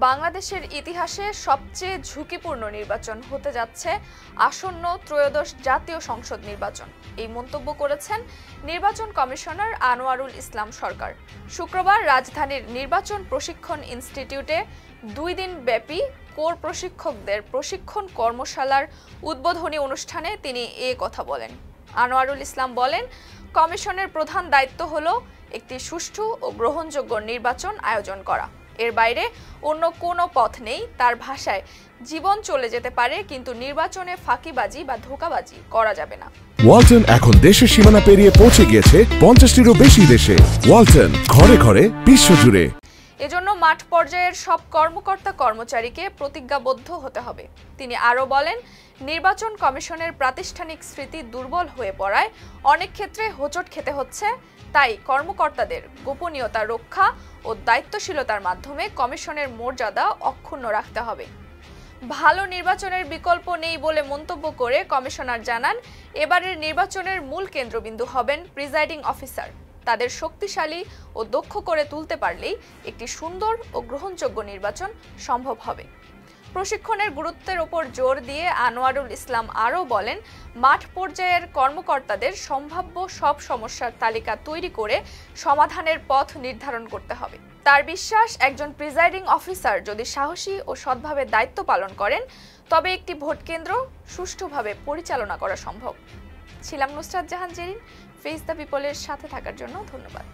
বাংলাদেশের ইতিহাসে সবচেয়ে ঝুঁকিপূর্ণ নির্বাচন হতে যাচ্ছে আসন্ন ত্রয়োদশ জাতীয় সংসদ নির্বাচন। এই মন্তব্য করেছেন নির্বাচন কমিশনার আনোয়ারুল ইসলাম সরকার। শুক্রবার রাজধানীর নির্বাচন প্রশিক্ষণ ইনস্টিটিউটে 2 দিন ব্যাপী কোর প্রশিক্ষকদের প্রশিক্ষণ কর্মশালার উদ্বোধনী অনুষ্ঠানে তিনি এ কথা বলেন। আনোয়ারুল ইসলাম বলেন, কমিশনের প্রধান দায়িত্ব হলো একটি সুষ্ঠু ও গ্রহণযোগ্য নির্বাচন আয়োজন করা। এর বাইরে অন্য কোনো পথ নেই। তার ভাষায়, জীবন চলে যেতে পারে, কিন্তু নির্বাচনে ফাঁকিবাজি বা ধোঁকাবাজি করা যাবে না। ওয়ালটন এখন দেশের সীমানা পেরিয়ে পৌঁছে গিয়েছে 50টিরও বেশি দেশে। ওয়ালটন, ঘরে ঘরে, বিশ্বজুড়ে। এজন্য মাঠ পর্যায়ের সব কর্মকর্তা কর্মচারীকে প্রতিজ্ঞাবদ্ধ হতে হবে। তিনি আরও বলেন, নির্বাচন কমিশনের প্রাতিষ্ঠানিক স্মৃতি দুর্বল হয়ে পড়ায় অনেক ক্ষেত্রে হোঁচট খেতে হচ্ছে। তাই কর্মকর্তাদের গোপনীয়তা রক্ষা ও দায়িত্বশীলতার মাধ্যমে কমিশনের মর্যাদা অক্ষুণ্ণ রাখতে হবে। ভালো নির্বাচনের বিকল্প নেই বলে মন্তব্য করে কমিশনার জানান, এবারের নির্বাচনের মূল কেন্দ্রবিন্দু হবেন প্রিজাইডিং অফিসার। তাদের শক্তিশালী ও দক্ষ করে তুলতে পারলেই একটি সুন্দর ও গ্রহণযোগ্য নির্বাচন সম্ভব হবে। প্রশিক্ষণের গুরুত্বের উপর জোর দিয়ে আনোয়ারুল ইসলাম আরও বলেন, মাঠ পর্যায়ের কর্মকর্তাদের সম্ভাব্য সব সমস্যার তালিকা তৈরি করে সমাধানের পথ নির্ধারণ করতে হবে। তার বিশ্বাস, একজন প্রিজাইডিং অফিসার যদি সাহসী ও সৎভাবে দায়িত্ব পালন করেন, তবে একটি ভোট কেন্দ্র সুষ্ঠুভাবে পরিচালনা করা সম্ভব। ছিলাম নুসরাত জাহান জেরিন। ফেস দ্য পিপলের সাথে থাকার জন্য ধন্যবাদ।